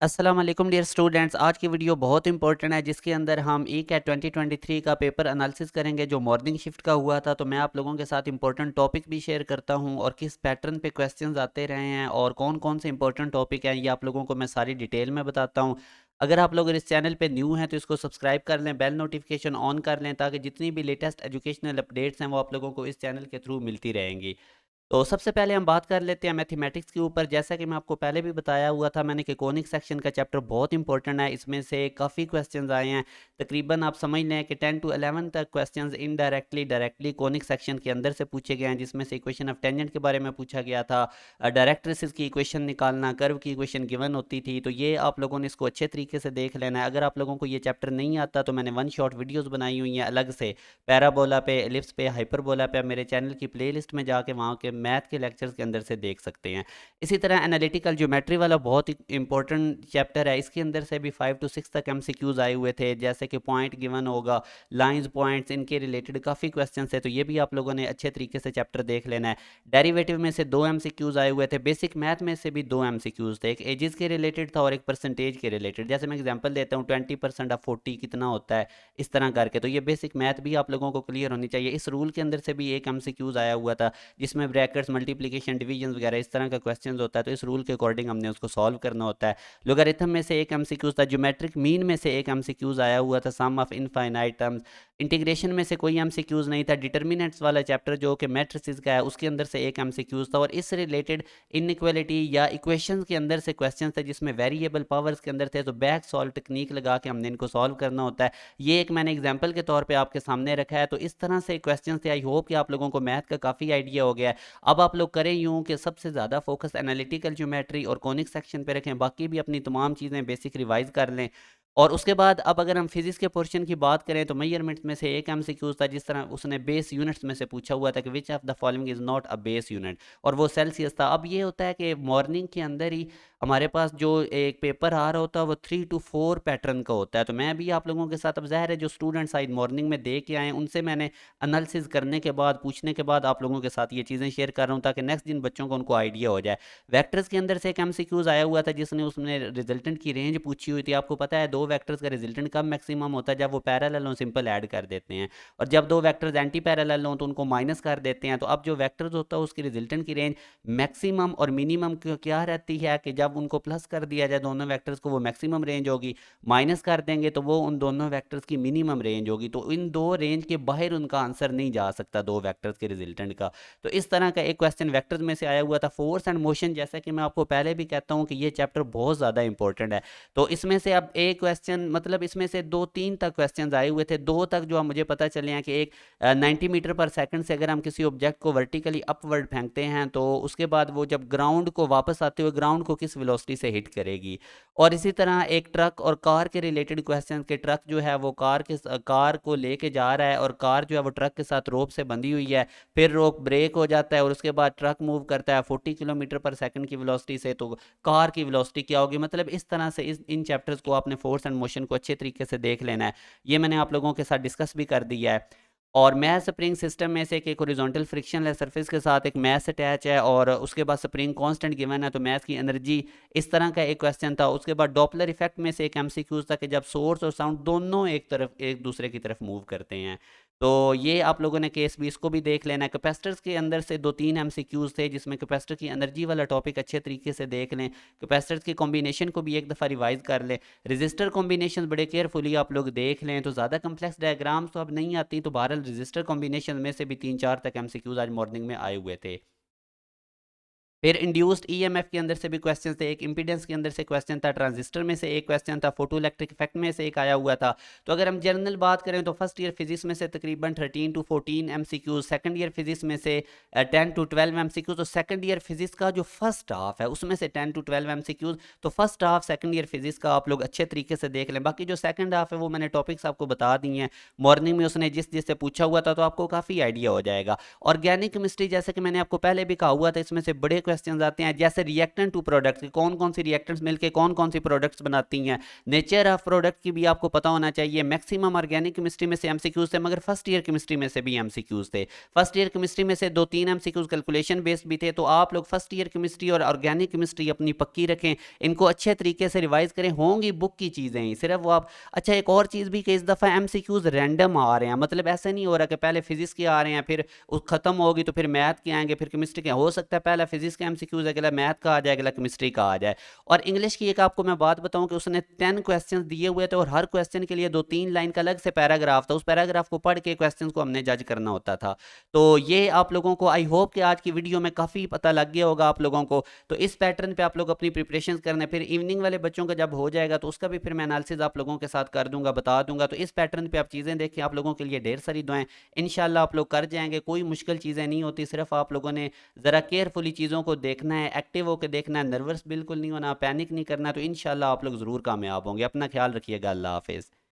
अस्सलाम वालेकुम dear students. आज की वीडियो बहुत इंपॉर्टेंट है जिसके अंदर हम ई कैट 2023 का पेपर एनालिसिस करेंगे जो मॉर्निंग शिफ्ट का हुआ था। तो मैं आप लोगों के साथ इंपॉर्टेंट टॉपिक भी शेयर करता हूं और किस पैटर्न पे क्वेश्चंस आते रहे हैं और कौन कौन से इंपॉर्टेंट टॉपिक हैं ये आप लोगों को मैं सारी डिटेल में बताता हूं। अगर आप लोग इस चैनल पे न्यू हैं तो इसको सब्सक्राइब कर लें, बेल नोटिफिकेशन ऑन कर लें ताकि जितनी भी लेटेस्ट एजुकेशनल अपडेट्स हैं वो आप लोगों को इस चैनल के थ्रू मिलती रहेंगी। तो सबसे पहले हम बात कर लेते हैं मैथमेटिक्स के ऊपर। जैसा कि मैं आपको पहले भी बताया हुआ था मैंने कि कोनिक सेक्शन का चैप्टर बहुत इंपॉर्टेंट है, इसमें से काफ़ी क्वेश्चंस आए हैं। तकरीबन आप समझ लें कि 10 to 11 तक questions indirectly directly conic section के अंदर से पूछे गए हैं, जिसमें से इक्वेशन ऑफ टेंजेंट के बारे में पूछा गया था, डायरेक्ट्रिसेस की इक्वेशन निकालना, कर्व की इक्वेशन गिवन होती थी। तो ये आप लोगों ने इसको अच्छे तरीके से देख लेना है। अगर आप लोगों को ये चैप्टर नहीं आता तो मैंने वन शॉट वीडियोज़ बनाई हुई हैं अलग से, पैराबोला पे, एलिप्स पे, हाइपरबोला पे। आप मेरे चैनल की प्लेलिस्ट में जाके वहाँ के मैथ के लेक्चर्स के अंदर से देख सकते हैं। इसी तरह एनालिटिकल ज्योमेट्री वाला बहुत ही इंपॉर्टेंट चैप्टर है, इसके अंदर से भी 5 to 6 तक एमसीक्यूज आए हुए थे, जैसे कि पॉइंट गिवन होगा, लाइंस पॉइंट्स, इनके रिलेटेड काफ़ी क्वेश्चन है। तो ये भी आप लोगों ने अच्छे तरीके से चैप्टर देख लेना है। डेरिवेटिव में से 2 एमसीक्यूज आए हुए थे, बेसिक मैथ में से भी 2 एमसीक्यूज थे, एक एजेस के रिलेटेड था और एक परसेंटेज के रिलेटेड। जैसे मैं एग्जाम्पल देता हूँ 20% ऑफ 40 कितना होता है, इस तरह करके। तो ये बेसिक मैथ भी आप लोगों को क्लियर होनी चाहिए। इस रूल के अंदर से भी एक एमसीक्यूज आया हुआ था जिसमें ब्रैकेट्स, मल्टीप्लिकेशन, डिवीजन वगैरह इस तरह का क्वेश्चंस होता है। तो इस रूल के अकॉर्डिंग हमने उसको सॉल्व करना होता है। लोगारिथम में से एक एमसीक्यूज था, ज्योमेट्रिक मीन में से एक एमसीक्यूज आया हुआ था, सम ऑफ इनफाइनाइट टर्म्स। इंटीग्रेशन में से कोई एमसीक्यूज नहीं था। डिटर्मिनेंट्स वाला चैप्टर जो कि मैट्रिसेस का है उसके अंदर से एक एमसीक्यूज था। और इस रिलेटेड इनइक्वालिटी या इक्वेशंस के अंदर से क्वेश्चन थे जिसमें वेरिएबल पावर्स के अंदर थे, तो बैक सॉल्व टेक्निक लगा के हमने इनको सॉल्व करना होता है। ये एक मैंने एग्जाम्पल के तौर पे आपके सामने रखा है। तो इस तरह से क्वेश्चन थे। आई होप कि आप लोगों को मैथ का काफ़ी आइडिया हो गया है। अब आप लोग करें यूँ कि सबसे ज़्यादा फोकस एनालिटिकल ज्योमेट्री और कॉनिक सेक्शन पे रखें, बाकी भी अपनी तमाम चीज़ें बेसिक रिवाइज कर लें। और उसके बाद अब अगर हम फिजिक्स के पोर्शन की बात करें तो मेजरमेंट्स में से एक एमसीक्यूज था, जिस तरह उसने बेस यूनिट्स में से पूछा हुआ था कि which of the following is not a base unit, और वो सेल्सियस था। अब ये होता है कि मॉर्निंग के अंदर ही हमारे पास जो एक पेपर आ रहा होता है वो 3 to 4 पैटर्न का होता है। तो मैं भी आप लोगों के साथ, अब ज़ाहिर है जो स्टूडेंट्स आज मॉर्निंग में दे के आए हैं उनसे मैंने एनालिसिस करने के बाद, पूछने के बाद आप लोगों के साथ ये चीज़ें शेयर कर रहा हूँ ताकि नेक्स्ट जिन बच्चों को उनको आइडिया हो जाए। वेक्टर्स के अंदर से एक एमसीक्यूज आया हुआ था जिसने उसने रिजल्टेंट की रेंज पूछी हुई थी। आपको पता है दो वेक्टर्स का रिजल्टेंट कब मैक्सिमम होता है, जब वो पैरेलल हो, सिंपल ऐड कर देते हैं, और जब दो वेक्टर्स एंटी पैरेलल हों तो उनको माइनस कर देते हैं। तो अब जो वेक्टर्स होता है उसकी रिजल्टेंट की रेंज मैक्सिमम और मिनिमम क्या रहती है कि जब उनको प्लस कर दिया जाए दोनों वेक्टर्स को वो मैक्सिमम रेंज होगी, माइनस कर देंगे तो वो उन दोनों वेक्टर्स की मिनिमम रेंज होगी। तो इन दो रेंज के बाहर उनका आंसर नहीं जा सकता दो वेक्टर्स के रिजल्टेंट का। तो इस तरह का एक क्वेश्चन वेक्टर्स में से आया हुआ था। फोर्स एंड मोशन, जैसा कि मैं आपको पहले भी कहता हूं कि ये चैप्टर बहुत ज़्यादा इंपॉर्टेंट है। तो इसमें से अब एक क्वेश्चन, मतलब इसमें से 2-3 तक क्वेश्चन आए हुए थे, दो तक जो मुझे पता चले हैं कि एक 90 मीटर पर सेकंड से अगर हम किसी ऑब्जेक्ट को वर्टिकली अपवर्ड फेंकते हैं तो उसके बाद वो जब ग्राउंड को वापस आते हुए ग्राउंड को किस वेलोसिटी से हिट करेगी। और इसी तरह एक ट्रक और कार के रिलेटेड क्वेश्चन के, ट्रक जो है वो कार को लेके जा रहा है और कार जो है वो ट्रक के साथ रोप से बंधी हुई है, फिर रोप ब्रेक हो जाता है और उसके बाद ट्रक मूव करता है 40 किलोमीटर पर सेकंड की वेलोसिटी से, तो कार की वेलोसिटी क्या होगी। मतलब इस तरह से इन चैप्टर्स को आपने फोर्स एंड मोशन को अच्छे तरीके से देख लेना है। ये मैंने आप लोगों के साथ डिस्कस भी कर दिया है। और मैथ स्प्रिंग सिस्टम में से एक हॉरिजॉन्टल फ्रिक्शन है सरफेस के साथ, एक मैथ अटैच है और उसके बाद स्प्रिंग कांस्टेंट गिवन है, तो मैथ की एनर्जी, इस तरह का एक क्वेश्चन था। उसके बाद डॉपलर इफेक्ट में से एक एमसीक्यूज था कि जब सोर्स और साउंड दोनों एक दूसरे की तरफ मूव करते हैं। तो ये आप लोगों ने केस भी इसको भी देख लेना है। कैपेसिटर्स के अंदर से 2-3 एमसीक्यूज थे जिसमें कैपेसिटर की एनर्जी वाला टॉपिक अच्छे तरीके से देख लें। कैपेसिटर्स की कॉम्बिनेशन को भी एक दफ़ा रिवाइज कर लें। रजिस्टर कॉम्बिनेशन बड़े केयरफुली आप लोग देख लें। तो ज़्यादा कम्प्लेक्स डायग्राम्स तो अब नहीं आती, तो बहरहाल रजिस्टर कॉम्बिनेशन में से भी 3-4 तक एमसीक्यूज आज मॉर्निंग में आए हुए थे। फिर इंड्यूस्ड ईएमएफ के अंदर से भी क्वेश्चन थे, एक इंपीडेंस के अंदर से क्वेश्चन था, ट्रांजिस्टर में से एक क्वेश्चन था, फोटो इलेक्ट्रिक इफेक्ट में से एक आया हुआ था। तो अगर हम जनरल बात करें तो फर्स्ट ईयर फिजिक्स में से तकरीबन 13 to 14 MCQs, second year physics में से 10 to 12 एमसीक्यूज। तो सेकंड ईयर फिजिक्स का जो फर्स्ट हाफ है उसमें से 10 to 12 एमसीक्यूज। तो first half second year physics का आप लोग अच्छे तरीके से देख लें। बाकी जो सेकंड हाफ है वो मैंने टॉपिक्स आपको बता दिए हैं, मॉर्निंग में उसने जिससे पूछा हुआ था, तो आपको काफ़ी आइडिया हो जाएगा। ऑर्गेनिक केमिस्ट्री, जैसे कि मैंने आपको पहले भी कहा हुआ था, इसमें से बड़े क्वेश्चन आते हैं, जैसे रिएक्टेंट टू प्रोडक्ट्स, कौन कौन सी रिएक्टेंट्स मिलकर कौन कौन सी प्रोडक्ट्स बनाती हैं, नेचर ऑफ प्रोडक्ट की भी आपको पता होना चाहिए। मैक्सिमम ऑर्गेनिक केमिस्ट्री में से एमसीक्यूज थे, मगर फर्स्ट ईयर केमिस्ट्री में से भी एमसीक्यूज थे। फर्स्ट ईयर केमिस्ट्री में से 2-3 एमसीक्यूज कैलकुलेशन बेस्ड भी थे। तो आप लोग फर्स्ट ईयर केमिस्ट्री और ऑर्गेनिक केमिस्ट्री अपनी पक्की रखें, इनको अच्छे तरीके से रिवाइज करें, होंगी बुक की चीज़ें ही सिर्फ वो आप। अच्छा, एक और चीज़ भी कि इस दफ़ा एमसीक्यूज रैंडम आ रहे हैं, मतलब ऐसा नहीं हो रहा कि पहले फिजिक्स के आ रहे हैं, फिर खत्म होगी तो फिर मैथ के आएंगे, फिर केमिस्ट्री के। हो सकता है पहला फिजिक्स का एमसीक्यूज अगला मैथ का आ जाए, अगला केमिस्ट्री का आ जाए। और इंग्लिश की एक आपको मैं बात बताऊं कि उसने 10 क्वेश्चन दिए हुए थे और हर क्वेश्चन के लिए 2-3 लाइन का अलग से पैराग्राफ था, उस पैराग्राफ को पढ़ के क्वेश्चन को हमने जज करना होता था। तो ये आप लोगों को, आई होप कि आज की वीडियो में काफ़ी पता लग गया होगा आप लोगों को। तो इस पैटर्न पे आप लोग अपनी प्रिपरेशन करना, फिर इवनिंग वाले बच्चों का जब हो जाएगा तो उसका भी फिर मैं एनालिसिस आप लोगों के साथ कर दूंगा, बता दूंगा। तो इस पैटर्न पे आप चीज़ें देखें, आप लोगों के लिए ढेर सारी दुआएं, इंशाल्लाह आप लोग कर जाएंगे। कोई मुश्किल चीज़ें नहीं होती, सिर्फ आप लोगों ने ज़रा केयरफुली चीज़ों को देखना है, एक्टिव होकर देखना है, नर्वस बिल्कुल नहीं होना, पैनिक नहीं करना। तो इंशाल्लाह आप लोग ज़रूर कामयाब होंगे। अपना ख्याल रखिएगा। अल्लाह हाफिज़।